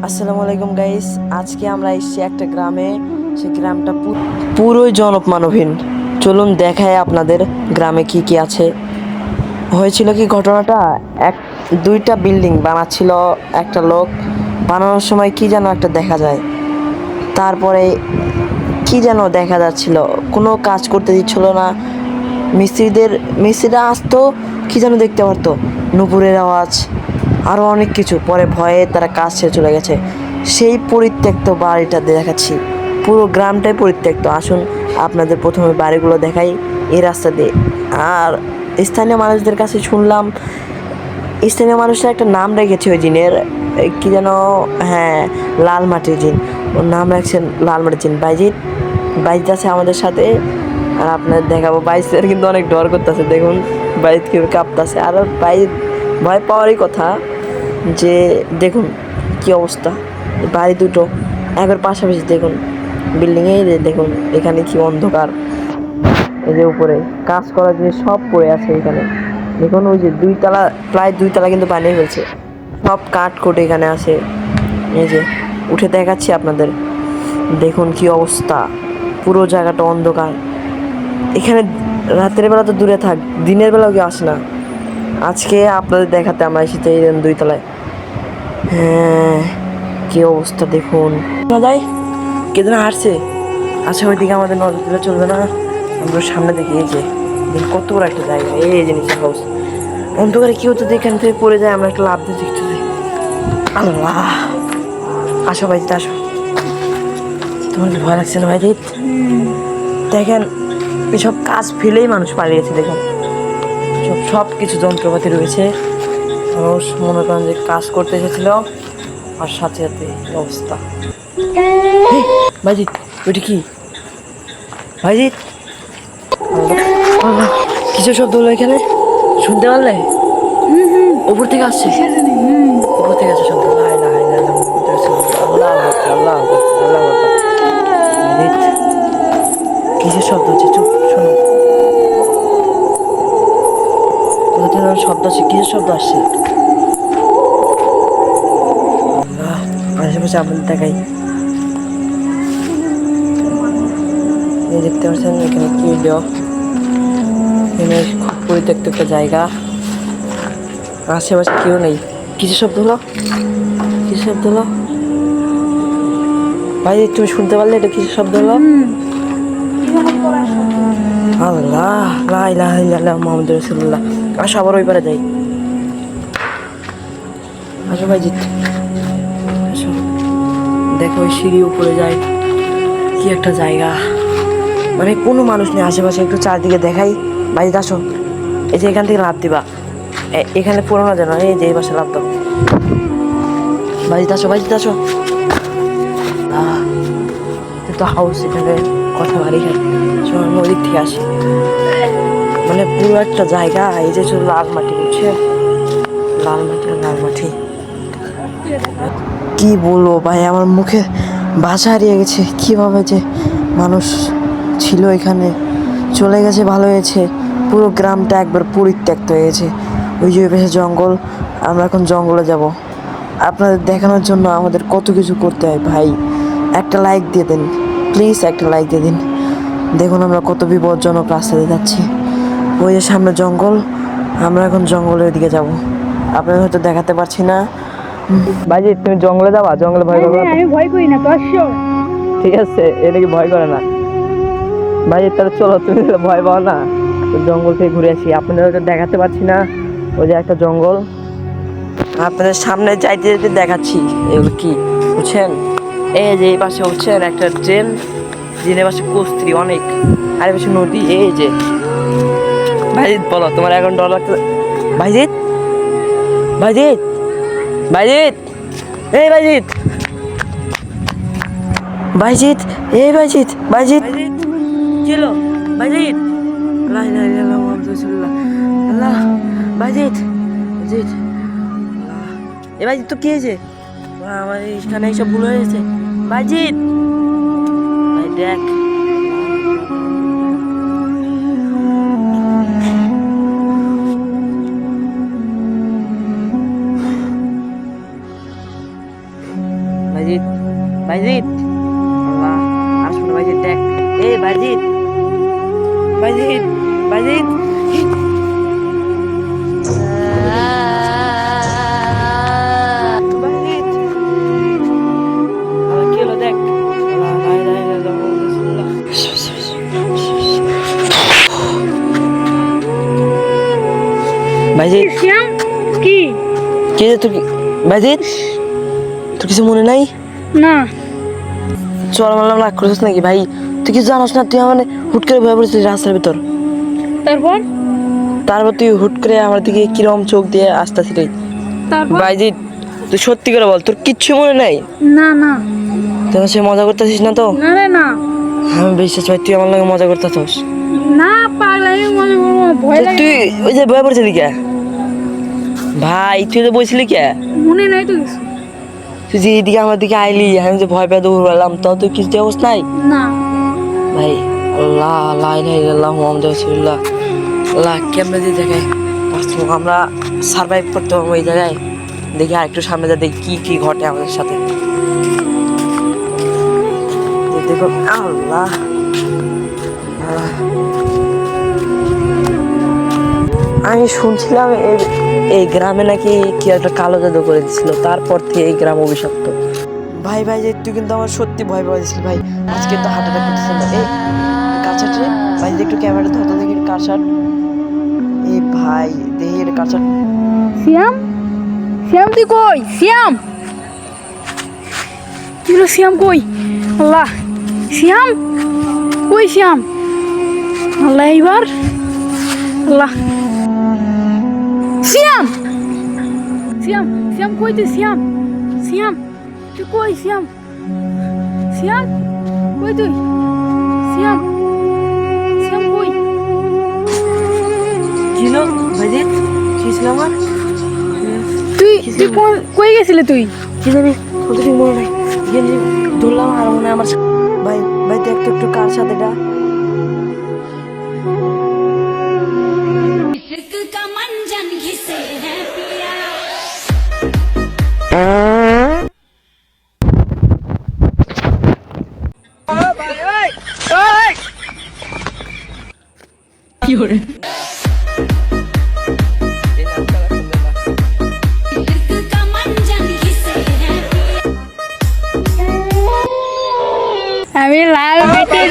আসসালামু আলাইকুম গাইস। আজকে আমরা এসেছি একটা গ্রামে। সেই গ্রামটা পুরোই জনমানবহীন। চলুন দেখায় আপনাদের গ্রামে কি কি আছে। হয়েছিল কি ঘটনাটা, এক দুইটা বিল্ডিং বানাচ্ছিল একটা লোক। বানানোর সময় কি যেন একটা দেখা যায়, তারপরে কি যেন দেখা যাচ্ছিল, কোনো কাজ করতে দিচ্ছিল না। মিস্ত্রিরা আসতো, কি যেন দেখতে পারতো, নুপুরের আওয়াজ, আরও অনেক কিছু। পরে ভয়ে তারা কাজ ছেড়ে চলে গেছে। সেই পরিত্যক্ত বাড়িটা দেখাচ্ছি, পুরো গ্রামটাই পরিত্যক্ত। আসুন আপনাদের প্রথমে বাড়িগুলো দেখাই এই রাস্তা দিয়ে। আর স্থানীয় মানুষদের কাছে শুনলাম, স্থানীয় মানুষরা একটা নাম রেখেছে ওই জিনের, কি যেন, হ্যাঁ, লাল মাটির জিন। ওর নাম রাখছেন লাল মাটির জিন। বাইজিৎ আছে আমাদের সাথে। আর আপনাদের দেখাবো, বাইজিৎ কিন্তু অনেক ডর করতেছে। দেখুন বাইজিৎ কীভাবে কাঁপতেছে। আর বাইজিৎ ভয় পাওয়ারই কথা, যে দেখুন কি অবস্থা। বাড়ি দুটো একবার পাশাপাশি, দেখুন বিল্ডিংয়েই দেখুন এখানে কি অন্ধকার। এই যে উপরে কাজ করার জিনিস সব পড়ে আছে এখানে। দেখুন ওই যে প্রায় দুইতলা কিন্তু বানিয়ে ফেলছে, সব কাঠ কোটে এখানে আছে। এই যে উঠে দেখাচ্ছি আপনাদের, দেখুন কি অবস্থা। পুরো জায়গাটা অন্ধকার। এখানে রাতের বেলা তো দূরে থাক, দিনের বেলাও কেউ আসে না। আজকে আপনাদের দেখাতে আমরা এসেছি এই দুইতলায়। হ্যাঁ, কি অবস্থা দেখুন। যায় কে যেন হাঁটছে। আচ্ছা, ওইদিকে আমাদের নজর দিলে চলবে না, আমরা সামনে দেখি। এই যে কত বড় একটা জায়গা, এই জিনিসটা হাউস। অন্ধকারে কেউ যদি এখান থেকে পড়ে যায়, আমরা একটা লাভ দিয়ে দেখতে যাই। আল্লাহ, আসো ভাইজিৎ আসো। তোমার কি ভয় লাগছে না ভাইজিৎ? দেখেন এসব কাজ ফেলেই মানুষ পালিয়েছে। দেখুন সব কিছু যন্ত্রপাতি রয়েছে। মানুষ মনে করেন যে কাজ করতে এসেছিল, আর সাথে সাথে অবস্থা। ভাইজিৎ ওইটা কি ভাইজিৎ? কিছু শব্দ হলো এখানে, শুনতে পারলে? উপর থেকে আসছে, উপর থেকে আসছে শব্দ। কিসের শব্দ হচ্ছে? চুপ, শোনো। শব্দ আছে, কিসের শব্দ আসছে? আশেপাশে আপনাদের দেখাই। দেখতে পাচ্ছেন এখানে কি দেওয়া, এখানে খুব পরিত্যক্ত একটা জায়গা। আশেপাশে কেউ নেই। কিসের শব্দ হলো? কিসের শব্দ হলো ভাই? তুমি শুনতে পারলে এটা কিসের শব্দ হলো? আল্লাহ, লা ইলাহা ইল্লাল্লাহ মুহাম্মাদুর রাসূলুল্লাহ। আসো আবার ওই পারে যাই। আসো ভাইজিৎ আসো। দেখো ওই সিঁড়ি উপরে যায়, কি একটা জায়গা, মানে কোনো মানুষ নেই আশেপাশে। একটু চারদিকে দেখাই। ভাইজিৎ আসো, এই যে এখান থেকে লাফ দিবা, এখানে পড়ো না যেন। এই যে এই পাশে লাফ দাও। ভাইজিৎ আসো, ভাইজিৎ আসো। তো হাউস, এখানে কথা বাড়ি খাই। আমি ওদিক থেকে আসি, মানে পুরো একটা জায়গা। এই যে শুধু লাল মাটি, বুঝছে? লাল মাটি, লাল মাটি। কি বলবো ভাই, আমার মুখে ভাষা হারিয়ে গেছে। কিভাবে যে মানুষ ছিল এখানে, চলে গেছে, ভালো হয়েছে। পুরো গ্রামটা একবার পরিত্যক্ত হয়ে গেছে। ওই যে পাশে জঙ্গল, আমরা এখন জঙ্গলে যাব। আপনাদের দেখানোর জন্য আমাদের কত কিছু করতে হয় ভাই। একটা লাইক দিয়ে দিন প্লিজ, একটা লাইক দিয়ে দিন। দেখুন আমরা কত বিপজ্জনক রাস্তা দিয়ে যাচ্ছি। ওই যে সামনে জঙ্গল, আমরা এখন জঙ্গলের দিকে যাব। আপনাদের হয়তো দেখাতে পারছি না। ভাইজি তুমি জঙ্গলে যাবা? জঙ্গলে ভয় করবে? আমি ভয় করি না, তো আসো। ঠিক আছে, এটা কি ভয় করে না? ভাইজি তাহলে চলো, তুমি ভয় পাও না, জঙ্গল থেকে ঘুরে আসি। আপনাদের হয়তো দেখাতে পারছি না। ওই যে একটা জঙ্গল, আপনাদের সামনে যাইতে যেতে দেখাচ্ছি। এগুলো কি বুঝছেন? এই যে এই পাশে হচ্ছেন একটা ট্রেন, ট্রেনের পাশে কস্ত্রী অনেক, আর এই পাশে নদী। এই যে ভাইজিৎ বলো, তোমার এখন ডর লাগছে? ভাইজিৎ, ভাইজিৎ, ভাইজিৎ, এই ভাইজিৎ, ভাইজিৎ, এই ভাইজিৎ, ভাইজিৎ, চলো ভাইজিৎ। লা ইলাহা ইল্লাল্লাহ মুহাম্মাদুর রাসূলুল্লাহ। আল্লাহ, ভাইজিৎ, ভাইজিৎ, এ ভাইজিৎ তো কি হয়েছে? আমার এখানে এইসব ভুল হয়ে গেছে। ভাইজিৎ, ভাই দেখ। বাইজিৎ বাইজিৎ আল্লাহ আসুন বাইজিৎ দেখ এই বাইজিৎ বাইজিৎ বাইজিৎ বাইজিৎ আল্লাহ কি হলো দেখ আল্লাহ লা ইলাহা ইল্লাল্লাহ মুহাম্মাদুর রাসূলুল্লাহ বাইজিৎ শ্যাম কি কে রে তুই বাইজিৎ তোর কিছু মনে নাই না চল মারলাম রাগ করেছিস নাকি ভাই তুই কিছু জানাস না তুই মানে হুট করে ভয় পড়েছিস রাস্তার ভিতর তারপর তুই হুট করে আমার দিকে কিরম চোখ দিয়ে আসতেছিলি তারপর বাইজিৎ তুই সত্যি করে বল তোর কিচ্ছু মনে নাই না না তুই সে মজা করতেছিস না তো না রে না আমি বিশ্বাস ভাই তুই আমার লগে মজা করতেছিস না পাগলাই মনে ভয় লাগে তুই ওই যে ভয় পড়ছিলি কে ভাই তুই তো বলছিলি কে মনে নাই তো কিছু তুই যে এইদিকে আমার দিকে আইলি আমি যে ভয় পেয়ে দৌড় পেলাম তো তুই কিছু অবস্থা নাই না ভাই আল্লাহ লা ইলাহা ইল্লাল্লাহ মুহাম্মাদুর রাসূলুল্লাহ আল্লাহ কেমনে দিয়ে দেখায় আমরা সার্ভাইভ করতে পারবো এই জায়গায় দেখি আর একটু সামনে যা দেখি কি কি ঘটে আমাদের সাথে দেখো আল্লাহ আমি শুনছিলাম এই গ্রামে নাকি কি একটা কালো জাদু করে দিছিল তারপর থেকে এই গ্রাম অভিশপ্ত ভাই ভাই যে তুই কিন্তু আমার সত্যি ভয় পাওয়া দিচ্ছিল ভাই আজকে তো হার্ট অ্যাটাক করতেছিল না এই কারসাট রে ভাই একটু ক্যামেরা ধরতে দেখি কারসাট এই ভাই দেখি এটা কারসাট শ্যাম শ্যাম তুই কই শ্যাম কি হলো শ্যাম কই আল্লাহ শ্যাম কই শ্যাম আল্লাহ এইবার আল্লাহ শ্যাম শ্যাম শ্যাম কই তুই শ্যাম শ্যাম তুই কই শ্যাম শ্যাম কই তুই শ্যাম শ্যাম কই ছিল ভাইজি কি ছিল আমার তুই তুই কই গেছিলে তুই কি জানি কত ঠিক মনে নাই গেলি ধরলাম আর মনে হয় আমার ভাই ভাই দেখ তো একটু কার সাথে এটা इश्क का मंजन घिसे है पिया इश्क का मंजन घिसे है আমি লাল বেটে